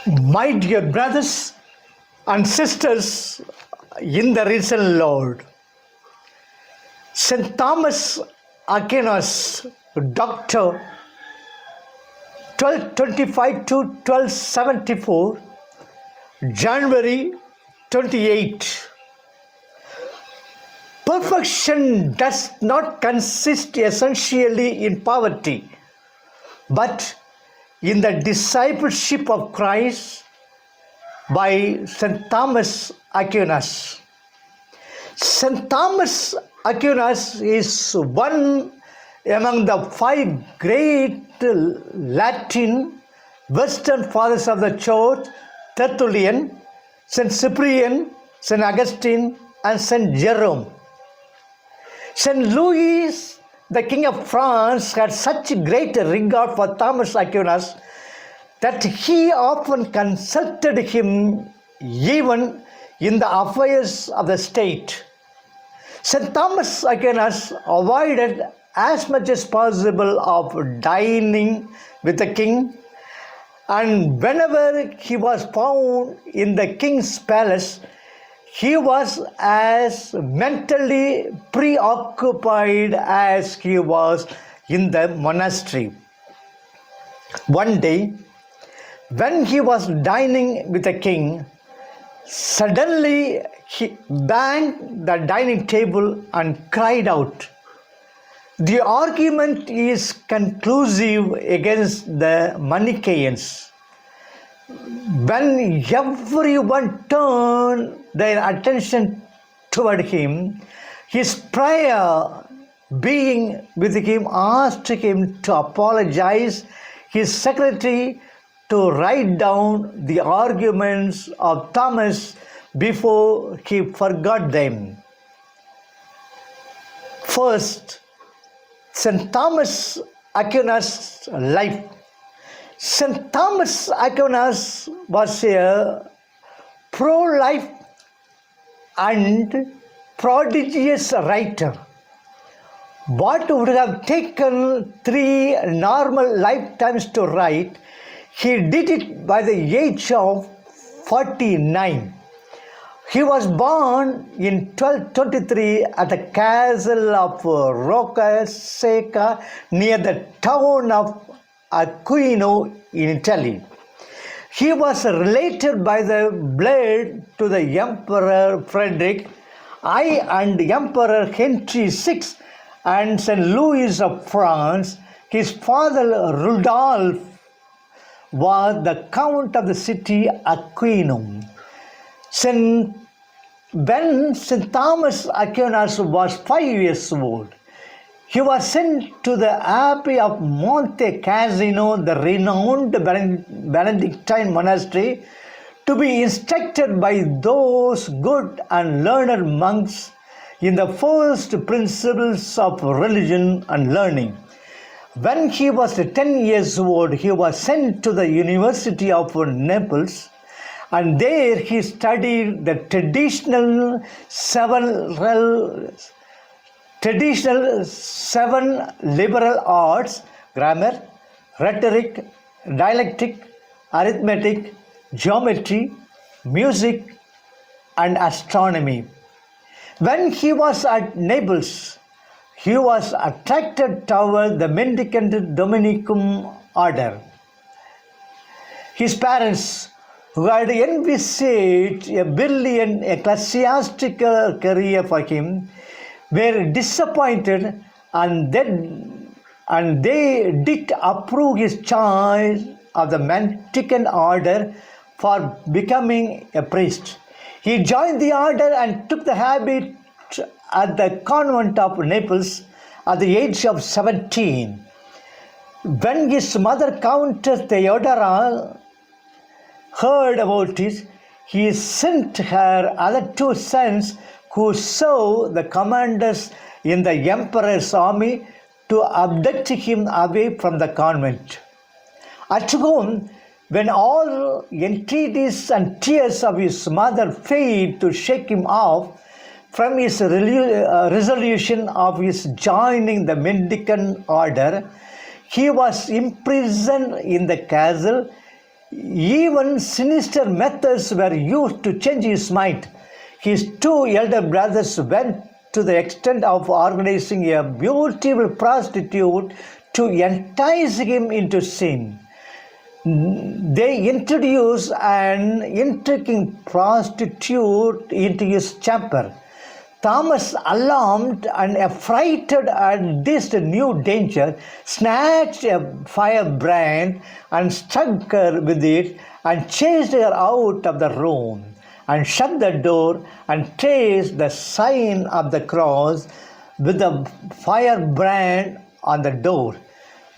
My dear brothers and sisters in the risen Lord, St. Thomas Aquinas, Doctor, 1225 to 1274, January 28. Perfection does not consist essentially in poverty, but in the discipleship of Christ by St. Thomas Aquinas. St. Thomas Aquinas is one among the five great Latin Western Fathers of the Church: Tertullian, St. Cyprian, St. Augustine, and St. Jerome. St. Louis, the King of France, had such great regard for Thomas Aquinas that he often consulted him even in the affairs of the state. St. Thomas Aquinas avoided as much as possible of dining with the king, and whenever he was found in the king's palace, he was as mentally preoccupied as he was in the monastery. One day, when he was dining with the king, suddenly he banged the dining table and cried out. The argument is conclusive against the Manichaeans. When everyone turned their attention toward him, his prior being with him asked him to apologize, his secretary to write down the arguments of Thomas before he forgot them. First, St. Thomas Aquinas' life. St. Thomas Aquinas was a pro-life and prodigious writer. What would have taken 3 normal lifetimes to write, he did it by the age of 49. He was born in 1223 at the castle of Rocca Secca near the town of Aquino in Italy. He was related by the blood to the Emperor Frederick I and Emperor Henry VI and St. Louis of France. His father Rudolph was the Count of the city Aquinum. When St. Thomas Aquinas was 5 years old, he was sent to the Abbey of Monte Cassino, the renowned Benedictine monastery, to be instructed by those good and learned monks in the first principles of religion and learning. When he was 10 years old, he was sent to the University of Naples, and there he studied the traditional seven liberal arts: grammar, rhetoric, dialectic, arithmetic, geometry, music, and astronomy. When he was at Naples, he was attracted toward the mendicant Dominican order. His parents, who had envisaged a brilliant ecclesiastical career for him, were disappointed, and they did approve his choice of the mendicant order for becoming a priest. He joined the order and took the habit at the convent of Naples at the age of 17. When his mother, Countess Theodora, heard about it, he sent her other 2 sons who served the commanders in the emperor's army to abduct him away from the convent. At home, when all entreaties and tears of his mother failed to shake him off from his resolution of his joining the mendicant order, he was imprisoned in the castle. Even sinister methods were used to change his mind. His two elder brothers went to the extent of organizing a beautiful prostitute to entice him into sin. They introduced an intriguing prostitute into his chamber. Thomas, alarmed and affrighted at this new danger, snatched a firebrand and struck her with it and chased her out of the room and shut the door and traced the sign of the cross with the firebrand on the door.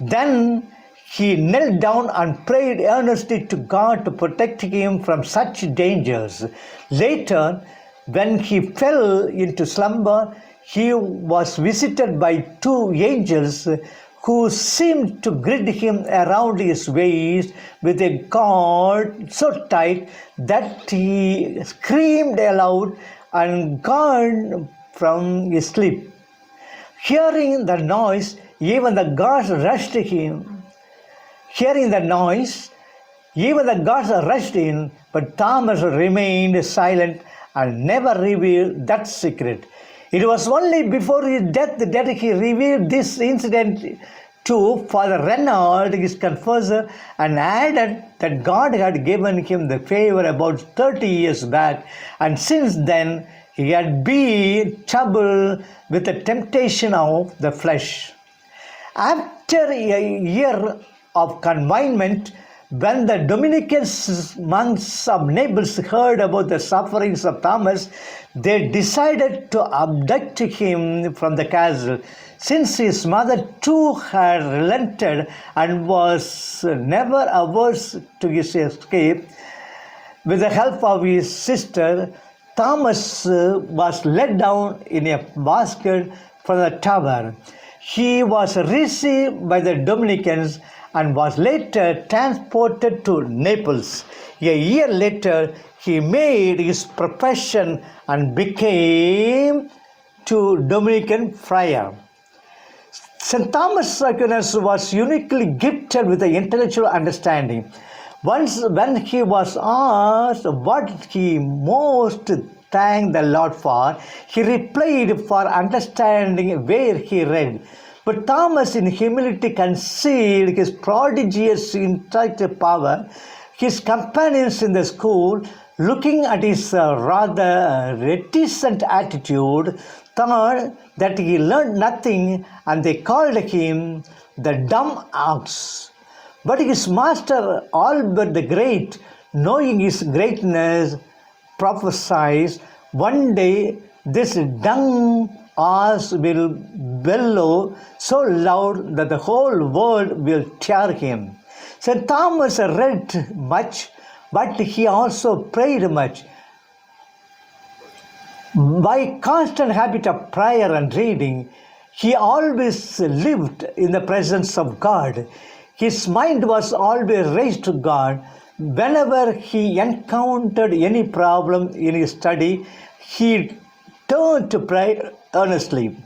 Then he knelt down and prayed earnestly to God to protect him from such dangers. Later, when he fell into slumber, he was visited by two angels who seemed to grip him around his waist with a cord so tight that he screamed aloud and got from his sleep. Hearing the noise, even the guards rushed him. Hearing the noise, even the guards rushed in, but Thomas remained silent and never revealed that secret. It was only before his death that he revealed this incident to Father Reynald, his confessor, and added that God had given him the favor about 30 years back, and since then he had been troubled with the temptation of the flesh. After a year of confinement, when the Dominican monks of Naples heard about the sufferings of Thomas, they decided to abduct him from the castle. Since his mother too had relented and was never averse to his escape, with the help of his sister, Thomas was let down in a basket from the tower. He was received by the Dominicans and was later transported to Naples. A year later, he made his profession and became a Dominican friar. St. Thomas Aquinas was uniquely gifted with the intellectual understanding. Once, when he was asked what he most thanked the Lord for, he replied, for understanding where he read. But Thomas in humility concealed his prodigious intellectual power. His companions in the school, looking at his rather reticent attitude, thought that he learned nothing, and they called him the dumb ox. But his master Albert the Great, knowing his greatness, prophesied, one day this dumb ox will bellow so loud that the whole world will hear him. St. Thomas read much, but he also prayed much. By constant habit of prayer and reading, he always lived in the presence of God. His mind was always raised to God. Whenever he encountered any problem in his study, he turned to pray earnestly.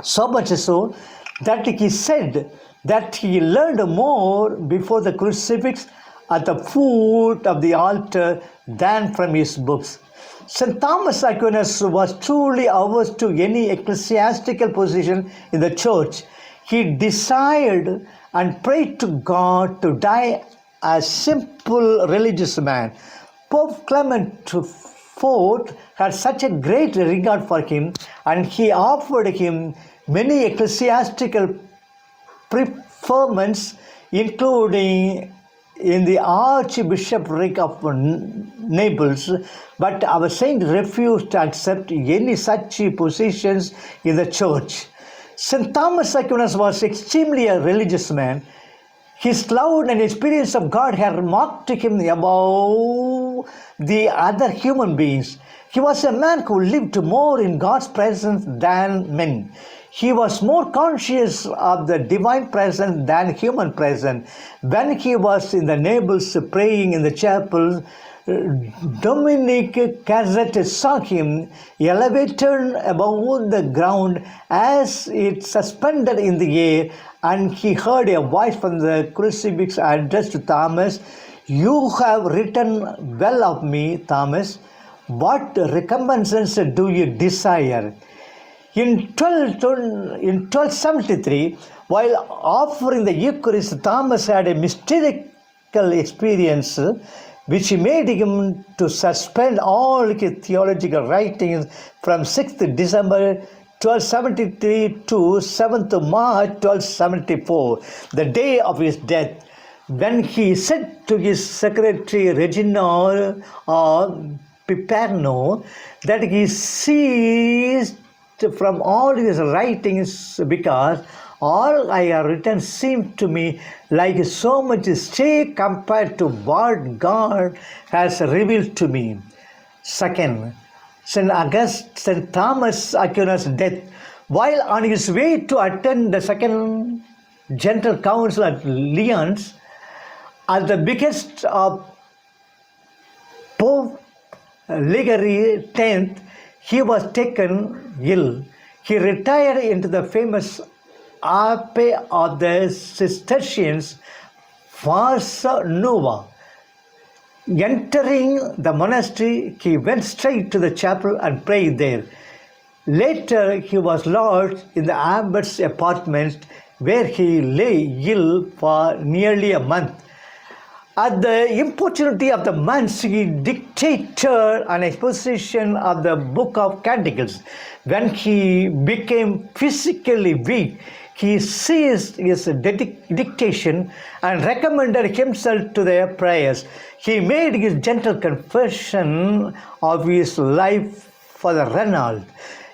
So much so that he said that he learned more before the crucifix at the foot of the altar than from his books. St. Thomas Aquinas was truly averse to any ecclesiastical position in the church. He desired and prayed to God to die a simple religious man. Pope Clement IV had such a great regard for him, and he offered him many ecclesiastical preferments, including in the Archbishopric of Naples, but our saint refused to accept any such positions in the church. St. Thomas Aquinas was extremely a religious man. His love and experience of God had marked him above the other human beings. He was a man who lived more in God's presence than men. He was more conscious of the divine presence than human presence. When he was in the Naples praying in the chapel, Dominic Cassette saw him elevated above the ground as it suspended in the air, and he heard a voice from the crucifix addressed to Thomas, You have written well of me, Thomas. What recompense do you desire? In 1273, while offering the Eucharist, Thomas had a mystical experience which made him to suspend all his theological writings from 6th December 1273 to 7th March 1274, the day of his death, when he said to his secretary Reginald Piperno that he ceased from all his writings because all I have written seemed to me like so much stray compared to what God has revealed to me. Second, St. Thomas Aquinas' death. While on his way to attend the Second General Council at Lyons, at the behest of Pope Gregory X, he was taken ill. He retired into the famous Abbey of the Cistercians, Forza Nuova. Entering the monastery, he went straight to the chapel and prayed there. Later, he was lodged in the abbot's apartment, where he lay ill for nearly a month. At the importunity of the monks, he dictated an exposition of the Book of Canticles. When he became physically weak, he ceased his dictation and recommended himself to their prayers. He made his gentle confession of his life for the Renald.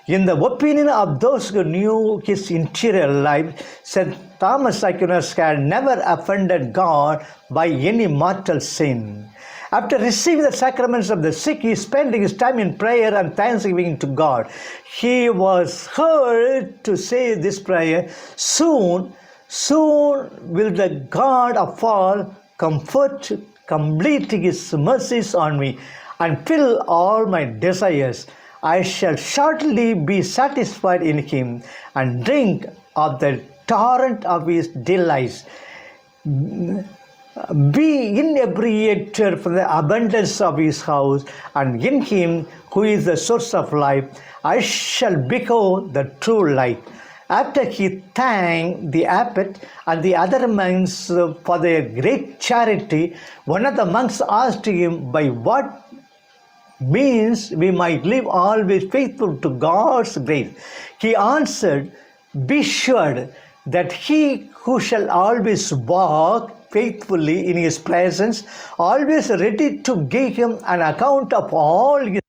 In the opinion of those who knew his interior life, St. Thomas Aquinas had never offended God by any mortal sin. After receiving the sacraments of the sick, he spent his time in prayer and thanksgiving to God. He was heard to say this prayer, soon will the God of all comfort, complete his mercies on me, and fill all my desires. I shall shortly be satisfied in him and drink of the torrent of his delights. Be inebriated from the abundance of his house, and in him who is the source of life, I shall behold the true light. After he thanked the abbot and the other monks for their great charity, one of the monks asked him by what means we might live always faithful to God's grace. He answered, be sure that he who shall always walk faithfully in his presence, always ready to give him an account of all his